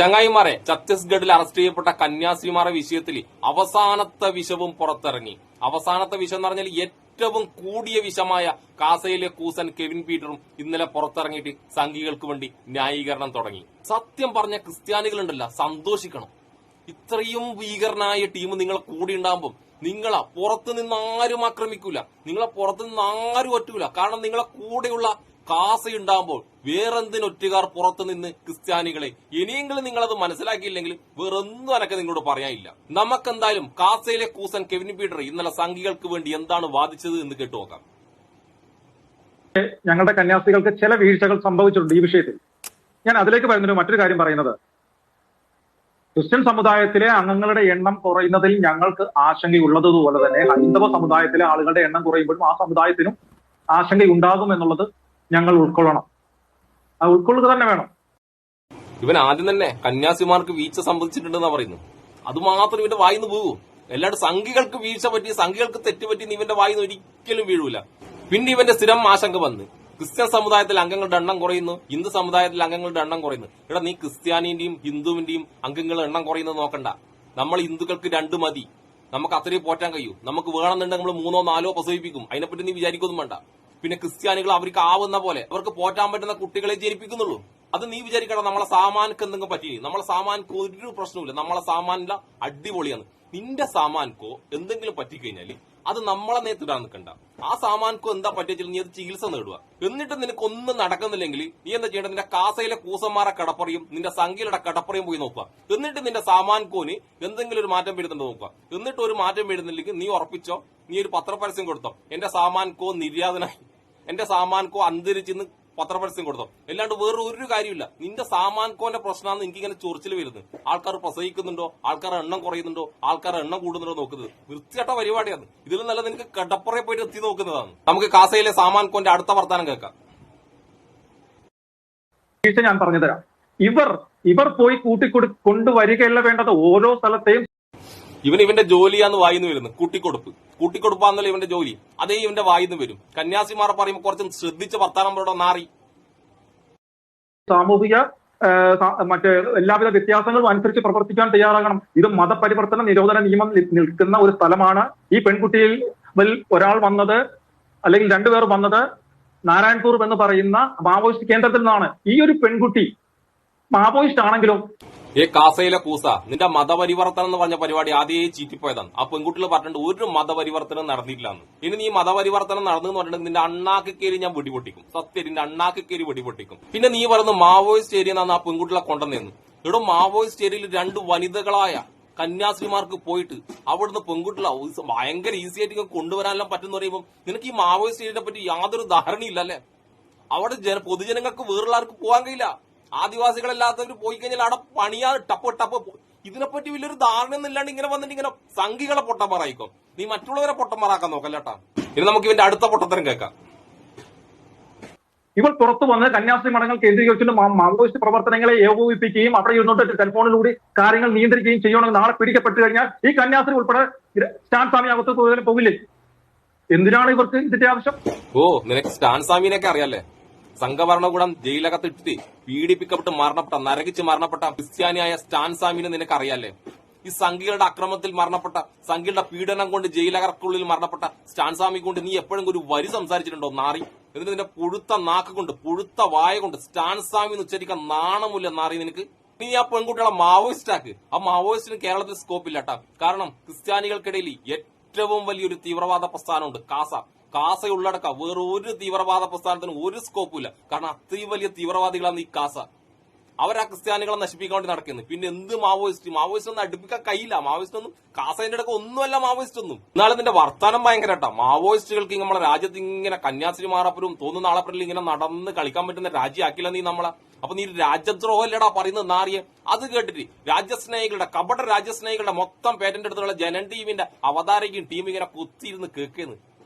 ചങ്ങായിമാരെ, ഛത്തീസ്ഗഡിൽ അറസ്റ്റ് ചെയ്യപ്പെട്ട കന്യാസ്ത്രീമാരുടെ വിഷയത്തിൽ അവസാനത്തെ വിഷവും പുറത്തിറങ്ങി. അവസാനത്തെ വിഷം എന്ന് പറഞ്ഞാൽ ഏറ്റവും കൂടിയ വിഷമായ കാസയിലെ കൂസൻ കെവിൻ പീറ്ററും ഇന്നലെ പുറത്തിറങ്ങിയിട്ട് സംഘികൾക്ക് വേണ്ടി ന്യായീകരണം തുടങ്ങി. സത്യം പറഞ്ഞ ക്രിസ്ത്യാനികളുണ്ടല്ല, സന്തോഷിക്കണം. ഇത്രയും ഭീകരനായ ടീം നിങ്ങളെ കൂടി ഉണ്ടാകുമ്പോൾ നിങ്ങളെ പുറത്തു നിന്ന് ആരും ആക്രമിക്കൂല, നിങ്ങളെ പുറത്തു നിന്ന് ആരും ഒറ്റൂല. കാരണം നിങ്ങളെ കൂടെയുള്ള കാസയുണ്ടാകുമ്പോൾ വേറെന്തിനൊറ്റുകാർ പുറത്തു നിന്ന് ക്രിസ്ത്യാനികളെ. ഇനിയെങ്കിലും നിങ്ങളത് മനസ്സിലാക്കിയില്ലെങ്കിൽ വേറൊന്നും എനക്ക് നിങ്ങളോട് പറയാനില്ല. നമുക്കെന്തായാലും കാസയിലെ കൂസൻ കെവിൻ പീറ്റർ ഇന്നലെ സംഘികൾക്ക് വേണ്ടി എന്താണ് വാദിച്ചത് എന്ന് കേട്ടു നോക്കാം. ഞങ്ങളുടെ കന്യാസ്ത്രീകൾക്ക് ചില വീഴ്ചകൾ സംഭവിച്ചിട്ടുണ്ട് ഈ വിഷയത്തിൽ. ഞാൻ അതിലേക്ക് വരുന്നൊരു മറ്റൊരു കാര്യം പറയുന്നത്, ക്രിസ്ത്യൻ സമുദായത്തിലെ അംഗങ്ങളുടെ എണ്ണം കുറയുന്നതിൽ ഞങ്ങൾക്ക് ആശങ്കയുള്ളതുപോലെ തന്നെ ഹൈന്ദവ സമുദായത്തിലെ ആളുകളുടെ എണ്ണം കുറയുമ്പോഴും ആ സമുദായത്തിനും ആശങ്കയുണ്ടാകും എന്നുള്ളത് ഞങ്ങൾ ഉൾക്കൊള്ളണം. അത് ഉൾക്കൊള്ളുക തന്നെ വേണം. ഇവൻ ആദ്യം തന്നെ കന്യാസിമാർക്ക് വീഴ്ച സംഭവിച്ചിട്ടുണ്ടെന്നാ പറയുന്നു. അതുമാത്രം ഇവന്റെ വായിന്ന് പോകും. അല്ലാണ്ട് സംഘികൾക്ക് വീഴ്ച പറ്റി, സംഘികൾക്ക് തെറ്റുപറ്റി ഇവന്റെ വായിന്ന് ഒരിക്കലും വീഴൂല. പിന്നെ ഇവന്റെ സ്ഥിരം ആശങ്ക വന്ന് ക്രിസ്ത്യൻ സമുദായത്തിൽ അംഗങ്ങളുടെ എണ്ണം കുറയുന്നു, ഹിന്ദു സമുദായത്തിൽ അംഗങ്ങളുടെ എണ്ണം കുറയുന്നു. എടാ, നീ ക്രിസ്ത്യാനിന്റെയും ഹിന്ദുവിന്റെയും അംഗങ്ങളുടെ എണ്ണം കുറയുന്നത് നോക്കണ്ട. നമ്മൾ ഹിന്ദുക്കൾക്ക് 2 മതി, നമുക്ക് അത്രയും പോറ്റാൻ കഴിയൂ. നമുക്ക് വേണമെന്നുണ്ടെങ്കിൽ നമ്മൾ 3 or 4 പ്രസവിപ്പിക്കും. അതിനെപ്പറ്റി നീ വിചാരിക്കൊന്നും വേണ്ട. പിന്നെ ക്രിസ്ത്യാനികൾ അവർക്ക് ആവുന്ന പോലെ അവർക്ക് പോറ്റാൻ പറ്റുന്ന കുട്ടികളെ ജനിപ്പിക്കുന്നുള്ളൂ. അത് നീ വിചാരിക്കണം നമ്മളെ സാമാനക്ക് എന്തെങ്കിലും പറ്റി. നമ്മളെ സാമാനക്ക് ഒരു പ്രശ്നമില്ല, നമ്മളെ സാമാനില്ല, അടിപൊളിയാണ്. നിന്റെ സാമാനക്കോ എന്തെങ്കിലും പറ്റിക്കഴിഞ്ഞാല് അത് നമ്മളെ നേരിടാൻ നിൽക്കണ്ട. ആ സാമാനക്കോ എന്താ പറ്റിയ നീ അത് ചികിത്സ നേടുക. എന്നിട്ട് നിനക്ക് ഒന്നും നടക്കുന്നില്ലെങ്കിൽ നീ എന്താ ചെയ്യേണ്ടത്? നിന്റെ കാസയിലെ കൂസന്മാരെ കടപ്പറയും നിന്റെ സംഖ്യയുടെ കടപ്പറയും പോയി നോക്കുക. എന്നിട്ട് നിന്റെ സാമാൻകോന് എന്തെങ്കിലും ഒരു മാറ്റം വരുന്നുണ്ടോ നോക്കുക. എന്നിട്ട് ഒരു മാറ്റം വരുന്നില്ലെങ്കിൽ നീ ഉറപ്പിച്ചോ, നീ ഒരു പത്രപരസ്യം കൊടുത്തോ, എന്റെ സാമാൻകോ നിര്യാതനായി, എന്റെ സാമാൻകോ അന്തരിച്ചെന്ന് പത്രപരസ്യം കൊടുത്തോ. അല്ലാണ്ട് വേറെ ഒരു കാര്യമില്ല. നിന്റെ സാമാൻകോന്റെ പ്രശ്നമാണ് എനിക്കിങ്ങനെ ചൊറിച്ചിൽ വരുന്നത്. ആൾക്കാർ പ്രസവിക്കുന്നുണ്ടോ, ആൾക്കാർ എണ്ണം കുറയുന്നുണ്ടോ, ആൾക്കാർ എണ്ണം കൂടുന്നുണ്ടോ നോക്കുന്നത് വൃത്തികെട്ട പരിപാടിയാണ്. ഇതിൽ നല്ല നിനക്ക് കടപ്പുറയെ പോയിട്ട് എത്തി നോക്കുന്നതാണ്. നമുക്ക് കാസയിലെ സാമാൻകോന്റെ അടുത്ത വർത്താനം കേൾക്കാം. ഞാൻ പറഞ്ഞു തരാം. ഇവർ പോയി കൊണ്ടുവരികയല്ല വേണ്ടത്. ഓരോ സ്ഥലത്തെയും ഇവന്റെ ജോലിയാന്ന് വായിന്ന് വരുന്നത്. കൂട്ടിക്കൊടുപ്പാന്നല്ല ഇവന്റെ ജോലി. അതേ ഇവന്റെ വായിന്ന് വരും. കന്യാസിമാരെ പറയുമ്പോൾ കുറച്ചും ശ്രദ്ധിച്ച വർത്താനം പറയണോ നാറി. സാമൂഹിക എല്ലാവിധ വ്യത്യാസങ്ങളും അനുസരിച്ച് പ്രവർത്തിക്കാൻ തയ്യാറാകണം. ഇത് മതപരിവർത്തന നിരോധന നിയമം നിൽക്കുന്ന ഒരു സ്ഥലമാണ്. ഈ പെൺകുട്ടിയിൽ ഒരാൾ വന്നത്, അല്ലെങ്കിൽ 2 പേർ വന്നത് നാരായൺപൂർ എന്ന് പറയുന്ന മാവോയിസ്റ്റ് കേന്ദ്രത്തിൽ നിന്നാണ്. ഈ ഒരു പെൺകുട്ടി മാവോയിസ്റ്റ് ആണെങ്കിലും കാസയിലെ കൂസ, നിന്റെ മതപരിവർത്തനം എന്ന് പറഞ്ഞ പരിപാടി ആദ്യമേ ചീറ്റിപ്പോയതാണ്. ആ പെൺകുട്ടികൾ പറഞ്ഞിട്ട് ഒരു മതപരിവർത്തനം നടന്നിട്ടില്ലാന്ന്. ഇനി നീ മതപരിവർത്തനം നടന്നു പറഞ്ഞിട്ട് നിന്റെ അണ്ണാക്ക് കയറി ഞാൻ വെടിപൊട്ടിക്കും. സത്യം, നിന്റെ അണ്ണാക്ക് കയറി വെടിപൊട്ടിക്കും. പിന്നെ നീ പറയുന്നത് മാവോയിസ്റ്റ് ഏരിയ എന്നാണ് ആ പെൺകുട്ടികളെ കൊണ്ടുവന്നു. ഇവിടെ മാവോയിസ്റ്റ് ഏരിയയിൽ 2 വനിതകളായ കന്യാസ്ത്രീമാർക്ക് പോയിട്ട് അവിടുന്ന് പെൺകുട്ടികളെ ഭയങ്കര ഈസി ആയിട്ട് കൊണ്ടുവരാനെല്ലാം പറ്റുന്ന പറയുമ്പോൾ നിനക്ക് ഈ മാവോയിസ്റ്റ് ഏരിയനെ പറ്റി യാതൊരു ധാരണയില്ലല്ലേ. അവിടെ പൊതുജനങ്ങൾക്ക് വേറുള്ളവർക്ക് പോകാൻ കഴിയില്ല. ആദിവാസികളല്ലാത്തവർ പോയി കഴിഞ്ഞാൽ അവിടെ പണിയാ ടപ്പ്. ഇതിനെപ്പറ്റി വലിയൊരു ധാരണയൊന്നും ഇല്ലാണ്ട് ഇങ്ങനെ വന്നിട്ട് ഇങ്ങനെ സംഘികളെ പൊട്ടന്മാരായിക്കോ. നീ മറ്റുള്ളവരെ പൊട്ടന്മാരാക്കാൻ നോക്കല്ലേട്ടാ. ഇനി നമുക്ക് ഇവന്റെ അടുത്ത പൊട്ടത്തരം കേൾക്കാം. ഇവർ പുറത്തു വന്ന് കന്യാസ്ത്രീ മഠങ്ങൾ കേന്ദ്രീകരിച്ചുകൊണ്ട് മാവോയിസ്റ്റ് പ്രവർത്തനങ്ങളെ ഏകോപിപ്പിക്കുകയും അവിടെ ഇരുന്നിട്ട് ടെലിഫോണിലൂടെ കാര്യങ്ങൾ നിയന്ത്രിക്കുകയും ചെയ്യണമെന്ന് നാളെ പിടിക്കപ്പെട്ടു കഴിഞ്ഞാൽ ഈ കന്യാസ്ത്രീ ഉൾപ്പെടെ സ്റ്റാൻ സ്വാമി അകത്ത് പോകില്ലേ? എന്തിനാണ് ഇവർക്ക് ഇതിന്റെ ആവശ്യം? നിനക്ക് സ്റ്റാൻ സ്വാമിനെയൊക്കെ അറിയാല്ലേ. സംഘഭരണകൂടം ജയിലകത്തിട്ട് പീഡിപ്പിക്കപ്പെട്ട് നരകിച്ച് മരണപ്പെട്ട ക്രിസ്ത്യാനിയായ സ്റ്റാൻ സ്വാമിനെ നിനക്ക് അറിയാല്ലേ. ഈ സംഘികളുടെ അക്രമത്തിൽ മരണപ്പെട്ട, സംഘികളുടെ പീഡനം കൊണ്ട് ജയിലകർക്കുള്ളിൽ മരണപ്പെട്ട സ്റ്റാൻ സ്വാമി കൊണ്ട് നീ എപ്പോഴും ഒരു വരി സംസാരിച്ചിട്ടുണ്ടോ നാറി? എന്നിട്ട് നിന്റെ പുഴുത്ത നാക്ക് കൊണ്ട്, പുഴുത്ത വായ കൊണ്ട് സ്റ്റാൻ സ്വാമി എന്ന് ഉച്ചരിക്കാൻ നാണമില്ല നാറി നിനക്ക്. നീ ആ പെൺകുട്ടികളെ മാവോയിസ്റ്റ് ആക്ക്. ആ മാവോയിസ്റ്റിന് കേരളത്തിൽ സ്കോപ്പ് ഇല്ലട്ടാ. കാരണം ക്രിസ്ത്യാനികൾക്കിടയിൽ ഏറ്റവും വലിയൊരു തീവ്രവാദ പ്രസ്ഥാനമുണ്ട് കാസ ഉള്ളടക്ക. വേറെ ഒരു തീവ്രവാദ പ്രസ്ഥാനത്തിനും ഒരു സ്കോപ്പില്ല. കാരണം അത്രയും വലിയ തീവ്രവാദികളാണ് ഈ കാസ. അവരാ ക്രിസ്ത്യാനികളെ നശിപ്പിക്കാൻ വേണ്ടി നടക്കുന്നത്. പിന്നെ എന്ത് മാവോയിസ്റ്റ് ഒന്നും അടുപ്പിക്കാൻ കഴിയില്ല. മാവോയിസ്റ്റ് ഒന്നും കാസേന്റെ അടുക്ക ഒന്നുമല്ല മാവോയിസ്റ്റ് ഒന്നും. എന്നാലും നിന്റെ വർത്താനം ഭയങ്കര കേട്ടാ. മാവോയിസ്റ്റുകൾക്ക് നമ്മളെ രാജ്യത്ത് ഇങ്ങനെ കന്യാസ്ത്രീമാരപ്പുറം തോന്നുന്ന ആളപ്പുറം ഇങ്ങനെ നടന്ന് കളിക്കാൻ പറ്റുന്ന രാജ്യമാക്കില്ല നീ നമ്മളെ. അപ്പൊ നീ രാജ്യദ്രോഹമല്ലടാ പറയുന്നത് നാറിയെ. അത് കേട്ടിട്ട് കപട രാജ്യസ്നേഹികളുടെ മൊത്തം പേറ്റന്റ് എടുത്തുള്ള ജനൻ ടിവിന്റെ അവതാരകയും ടീം ഇങ്ങനെ കുത്തിയിരുന്ന് കേൾക്കുന്നു.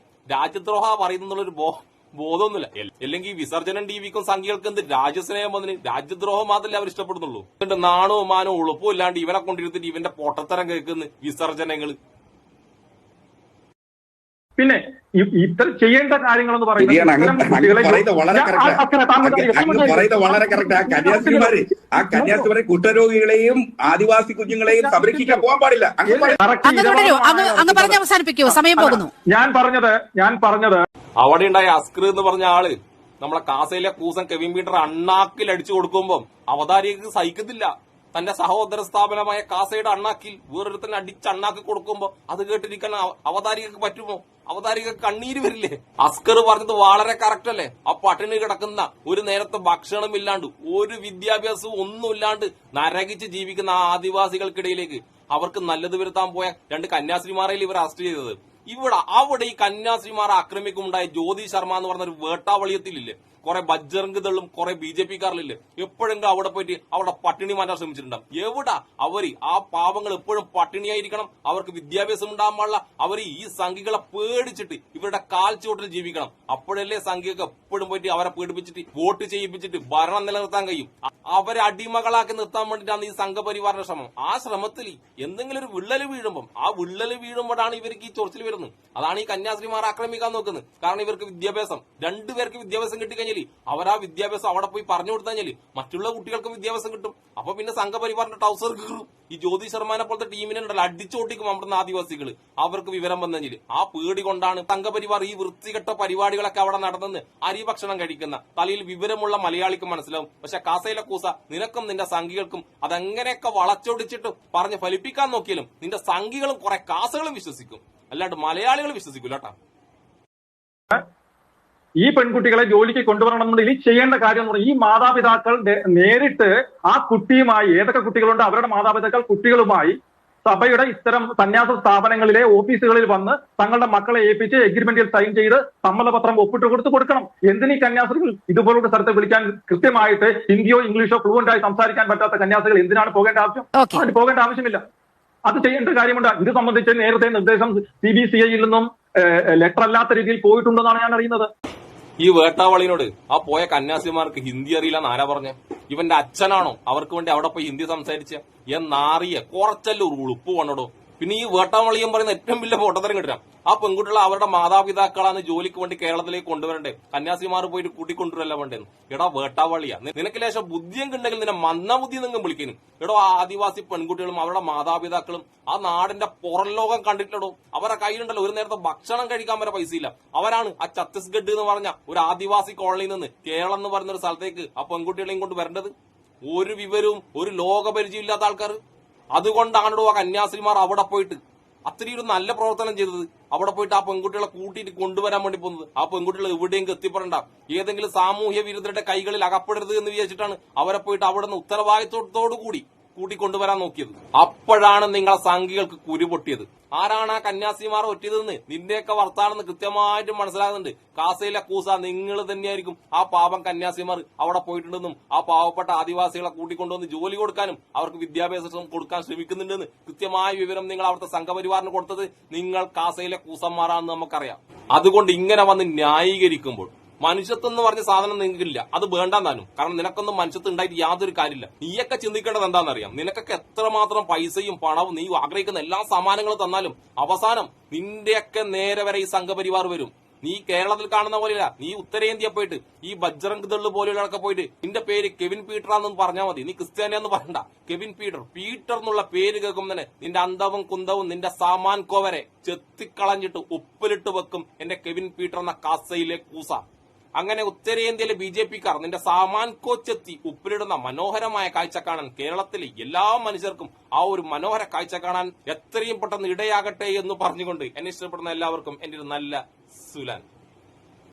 രാജ്യദ്രോഹ പറയുന്നുള്ളൊരു ബോധമൊന്നുമില്ല. അല്ലെങ്കിൽ വിസർജനം ടിവിക്കും സംഘികൾക്ക് എന്ത് രാജ്യസ്നേഹം വന്നിന്? രാജ്യദ്രോഹം മാത്രമല്ലേ അവർ ഇഷ്ടപ്പെടുന്നുള്ളൂ. എന്നിട്ട് നാണവും മാനവും ഉളുപ്പും ഇല്ലാണ്ട് ഇവനെ കൊണ്ടിരുത്തിട്ട് ഇവന്റെ പൊട്ടത്തരം കേൾക്കുന്നു വിസർജനങ്ങള്. പിന്നെ ഇത്തരം ചെയ്യേണ്ട കാര്യങ്ങളെന്ന് ശരിയാണ്. അങ്ങ് പറയുന്നത് പറയുന്നത് വളരെ കറക്റ്റ്. ആ കന്യാസ്ത്രീമാരെ കുഷ്ഠരോഗികളെയും ആദിവാസി കുഞ്ഞുങ്ങളെയും സംരക്ഷിക്കാൻ പോകാൻ പാടില്ല. അങ്ങ് പറഞ്ഞ് അവസാനിപ്പിക്കൂ, സമയം പോകുന്നു. ഞാൻ പറഞ്ഞത് അവിടെ ഉണ്ടായ അസ്കർ എന്ന് പറഞ്ഞ ആള് നമ്മളെ കാസയിലെ കൂസൻ കെവിൻ പീറ്റർ അണ്ണാക്കിൽ അടിച്ചു കൊടുക്കുമ്പോൾ അവതാരികൾക്ക് സഹിക്കത്തില്ല. തന്റെ സഹോദര സ്ഥാപനമായ കാസയുടെ അണ്ണാക്കിൽ വേറൊരുത്തന്നെ അടിച്ച് അണ്ണാക്കി കൊടുക്കുമ്പോ അത് കേട്ടിരിക്കാൻ അവതാരികൾക്ക് പറ്റുമോ? അവതാരികൾക്ക് കണ്ണീര് വരില്ലേ? അസ്കർ പറഞ്ഞത് വളരെ കറക്റ്റ് അല്ലേ? ആ പട്ടിണി കിടക്കുന്ന, ഒരു നേരത്തെ ഭക്ഷണമില്ലാണ്ട്, ഒരു വിദ്യാഭ്യാസവും ഒന്നുമില്ലാണ്ട് നരകിച്ച് ജീവിക്കുന്ന ആ ആദിവാസികൾക്കിടയിലേക്ക് അവർക്ക് നല്ലത് വരുത്താൻ പോയ 2 കന്യാസ്ത്രീമാരെയിൽ ഇവർ അറസ്റ്റ് ചെയ്തത്. അവിടെ ഈ കന്യാസ്ത്രീമാരെ ആക്രമിക്കുമുണ്ടായ ജ്യോതി ശർമ്മ എന്ന് പറഞ്ഞൊരു വേട്ടാവളിയത്തിലില്ലേ, കുറെ ബജ്ജറങ്ക് തള്ളും കുറെ BJP കാരില്ലേ, എപ്പോഴെങ്കിലും അവിടെ പോയിട്ട് അവിടെ പട്ടിണി മാറ്റാൻ ശ്രമിച്ചിട്ടുണ്ടാവും. എവിടാ അവര്? ആ പാവങ്ങൾ എപ്പോഴും പട്ടിണിയായിരിക്കണം, അവർക്ക് വിദ്യാഭ്യാസം ഉണ്ടാകാൻ പാടില്ല. അവർ ഈ സംഘികളെ പേടിച്ചിട്ട് ഇവരുടെ കാൽച്ചുവട്ടിൽ ജീവിക്കണം. അപ്പോഴല്ലേ സംഘികൾക്ക് എപ്പോഴും പോയിട്ട് അവരെ പീഡിപ്പിച്ചിട്ട് വോട്ട് ചെയ്യിപ്പിച്ചിട്ട് ഭരണം നിലനിർത്താൻ കഴിയും. അവരെ അടിമകളാക്കി നിർത്താൻ വേണ്ടിയിട്ടാണ് ഈ സംഘപരിവാറിന്റെ ശ്രമം. ആ ശ്രമത്തിൽ എന്തെങ്കിലും ഒരു വിള്ളല് വീഴുമ്പം, ആ വിള്ളല് വീഴുമ്പോഴാണ് ഇവർക്ക് ഈ ചൊറിച്ചിൽ വരുന്നത്. അതാണ് ഈ കന്യാസ്ത്രീമാരെ ആക്രമിക്കാൻ നോക്കുന്നത്. കാരണം ഇവർക്ക് വിദ്യാഭ്യാസം, 2 പേർക്ക് വിദ്യാഭ്യാസം കിട്ടിക്കഴിഞ്ഞാൽ അവർ ആ വിദ്യാഭ്യാസം അവിടെ പോയി പറഞ്ഞു കൊടുത്താൽ മറ്റുള്ള കുട്ടികൾക്ക് വിദ്യാഭ്യാസം കിട്ടും. അപ്പൊ പിന്നെ സംഘപരിവാറിന്റെ ടൗസർ കീറും. ഈ ജ്യോതി ശർമ്മനെ പോലത്തെ ടീമിനെ ഉണ്ടല്ലോ അടിച്ചോട്ടിക്കും അവിടുന്ന് ആദിവാസികൾ. അവർക്ക് വിവരം വന്നെങ്കിൽ ആ പേടി കൊണ്ടാണ് സംഘപരിവാർ ഈ വൃത്തികെട്ട പരിപാടികളൊക്കെ അവിടെ നടന്നെന്ന് അരി ഭക്ഷണം കഴിക്കുന്ന തലയിൽ വിവരമുള്ള മലയാളിക്ക് മനസ്സിലാവും. പക്ഷെ കാസയിലെ കൂസ, നിനക്കും നിന്റെ സംഘികൾക്കും അതെങ്ങനെയൊക്കെ വളച്ചൊടിച്ചിട്ട് പറഞ്ഞ് ഫലിപ്പിക്കാൻ നോക്കിയാലും നിന്റെ സംഘികളും കുറെ കാസകളും വിശ്വസിക്കും, അല്ലാണ്ട് മലയാളികൾ വിശ്വസിക്കൂല കേട്ടാ. ഈ പെൺകുട്ടികളെ ജോലിക്ക് കൊണ്ടുവരണമെന്നുണ്ടെങ്കിൽ ഈ ചെയ്യേണ്ട കാര്യം എന്ന് പറഞ്ഞാൽ ഈ മാതാപിതാക്കൾ നേരിട്ട് ആ കുട്ടിയുമായി, ഏതൊക്കെ കുട്ടികളുണ്ട് അവരുടെ മാതാപിതാക്കൾ കുട്ടികളുമായി സഭയുടെ ഇത്തരം സന്യാസ സ്ഥാപനങ്ങളിലെ ഓഫീസുകളിൽ വന്ന് തങ്ങളുടെ മക്കളെ ഏൽപ്പിച്ച് എഗ്രിമെന്റിൽ സൈൻ ചെയ്ത് സമ്മതപത്രം ഒപ്പിട്ട് കൊടുക്കണം. എന്തിനീ കന്യാസ്ത്രീകൾ ഇതുപോലുള്ള സ്ഥലത്ത് വിളിക്കാൻ കൃത്യമായിട്ട് ഹിന്ദിയോ ഇംഗ്ലീഷോ ഫ്ലുവന്റ് ആയി സംസാരിക്കാൻ പറ്റാത്ത കന്യാസ്ത്രീകൾ എന്തിനാണ് പോകേണ്ട ആവശ്യം? അതിന് പോകേണ്ട ആവശ്യമില്ല. അത് ചെയ്യേണ്ട കാര്യമുണ്ട്. ഇത് സംബന്ധിച്ച് നേരത്തെ നിർദ്ദേശം CBCIയിൽ നിന്നും ലെറ്റർ അല്ലാത്ത രീതിയിൽ പോയിട്ടുണ്ടെന്നാണ് ഞാൻ അറിയുന്നത്. ഈ വേട്ടാവളിനോട് ആ പോയ കന്യാസിമാർക്ക് ഹിന്ദി അറിയില്ലെന്ന് ആരാ പറഞ്ഞ? ഇവന്റെ അച്ഛനാണോ അവർക്ക് വേണ്ടി അവിടെ പോയി ഹിന്ദി സംസാരിച്ച? എന്നാറിയ കുറച്ചല്ലോ ഉളുപ്പ് വന്നടോ. പിന്നെ ഈ വേട്ടാവളിയും പറയുന്ന ഏറ്റവും വലിയ പൊട്ടത്തരം കിട്ടാം. ആ പെൺകുട്ടികളെ അവരുടെ മാതാപിതാക്കളാണ് ജോലിക്ക് വേണ്ടി കേരളത്തിലേക്ക് കൊണ്ടുവരണ്ടേ, കന്യാസിമാർ പോയിട്ട് കൂട്ടിക്കൊണ്ടുവരല്ല വേണ്ടേന്ന്. എടാ വേട്ടാവളിയാ, നിനക്ക് ലേശം ബുദ്ധിയും ഉണ്ടെങ്കിൽ നിന്നെ മന്ദബുദ്ധി നിങ്ങൾ വിളിക്കുന്നു. എടോ ആദിവാസി പെൺകുട്ടികളും അവരുടെ മാതാപിതാക്കളും ആ നാടിന്റെ പുറം ലോകം കണ്ടിട്ടില്ലടോ. അവരുടെ കയ്യിലുണ്ടല്ലോ ഒരു നേരത്തെ ഭക്ഷണം കഴിക്കാൻ വരെ പൈസയില്ല. അവരാണ് ആ ഛത്തീസ്ഗഡ് എന്ന് പറഞ്ഞ ഒരു ആദിവാസി കോളനിയിൽ നിന്ന് കേരളം എന്ന് പറയുന്ന ഒരു സ്ഥലത്തേക്ക് ആ പെൺകുട്ടികളെയും കൊണ്ട് വരേണ്ടത്. ഒരു വിവരവും ഒരു ലോകപരിചയം ഇല്ലാത്ത ആൾക്കാർ. അതുകൊണ്ടാണോ ആ കന്യാസ്ത്രീമാർ അവിടെ പോയിട്ട് അത്രയും ഒരു നല്ല പ്രവർത്തനം ചെയ്തത്. അവിടെ പോയിട്ട് ആ പെൺകുട്ടികളെ കൂട്ടിയിട്ട് കൊണ്ടുവരാൻ വേണ്ടി പോകുന്നത്. ആ പെൺകുട്ടികൾ എവിടെയും എത്തിപ്പെടണ്ട, ഏതെങ്കിലും സാമൂഹ്യ വിരുദ്ധരുടെ കൈകളിൽ അകപ്പെടരുത് എന്ന് വിചാരിച്ചിട്ടാണ് അവരെ പോയിട്ട് അവിടെ നിന്ന് ഉത്തരവാദിത്വത്തോടു കൂടി കൂട്ടിക്കൊണ്ടുവരാൻ നോക്കിയത്. അപ്പോഴാണ് നിങ്ങളെ സംഘികൾക്ക് കുരുപൊട്ടിയത്. ആരാണ് ആ കന്യാസിമാർ ഒറ്റിയതെന്ന് നിന്റെയൊക്കെ വർത്താനെന്ന് കൃത്യമായിട്ട് മനസ്സിലാകുന്നുണ്ട്. കാസയിലെ കൂസ നിങ്ങൾ തന്നെയായിരിക്കും ആ പാവം കന്യാസിമാർ അവിടെ പോയിട്ടുണ്ടെന്നും ആ പാവപ്പെട്ട ആദിവാസികളെ കൂട്ടിക്കൊണ്ടുവന്ന് ജോലി കൊടുക്കാനും അവർക്ക് വിദ്യാഭ്യാസം കൊടുക്കാൻ ശ്രമിക്കുന്നുണ്ടെന്ന് കൃത്യമായ വിവരം നിങ്ങൾ അവിടുത്തെ സംഘപരിവാറിന് കൊടുത്തത് നിങ്ങൾ കാസയിലെ കൂസന്മാരാണെന്ന് നമുക്കറിയാം. അതുകൊണ്ട് ഇങ്ങനെ വന്ന് ന്യായീകരിക്കുമ്പോൾ മനുഷ്യത്വം എന്ന് പറഞ്ഞ സാധനം നിങ്ങൾക്കില്ല, അത് വേണ്ടെന്നാനും. കാരണം നിനക്കൊന്നും മനുഷ്യത്വം ഉണ്ടായിട്ട് യാതൊരു കാര്യമില്ല. നീയൊക്കെ ചിന്തിക്കേണ്ടത് എന്താണെന്നറിയാം? നിനക്കൊക്കെ എത്രമാത്രം പൈസയും പണവും നീ ആഗ്രഹിക്കുന്ന എല്ലാ സമ്മാനങ്ങളും തന്നാലും അവസാനം നിന്റെയൊക്കെ നേരെ വരെ ഈ സംഘപരിവാർ വരും. നീ കേരളത്തിൽ കാണുന്ന പോലെയല്ല. നീ ഉത്തരേന്ത്യ പോയിട്ട് ഈ ബജ്റംഗ് ദൾ പോലെയുള്ളവരൊക്കെ പോയിട്ട് നിന്റെ പേര് കെവിൻ പീറ്റർ ആണെന്ന് പറഞ്ഞാൽ മതി. നീ ക്രിസ്ത്യാനിയെന്ന് പറയണ്ട, കെവിൻ പീറ്റർ എന്നുള്ള പേര് കേൾക്കും തന്നെ നിന്റെ അന്തവും കുന്തവും നിന്റെ സാമാൻ കോവരെ ചെത്തിക്കളഞ്ഞിട്ട് ഉപ്പിലിട്ട് വെക്കും എന്റെ കെവിൻ പീറ്റർ എന്ന കാസയിലെ കൂസ. അങ്ങനെ ഉത്തരേന്ത്യയിലെ BJP-ക്കാർ നിന്റെ സാമാൻ കോച്ചെത്തി ഉപ്പിലിടുന്ന മനോഹരമായ കാഴ്ച കാണാൻ കേരളത്തിലെ എല്ലാ മനുഷ്യർക്കും ആ ഒരു മനോഹര കാഴ്ച കാണാൻ എത്രയും പെട്ടെന്ന് ഇടയാകട്ടെ എന്ന് പറഞ്ഞുകൊണ്ട് എന്നെ ഇഷ്ടപ്പെടുന്ന എല്ലാവർക്കും എന്റെ ഒരു നല്ല സുലാൻ.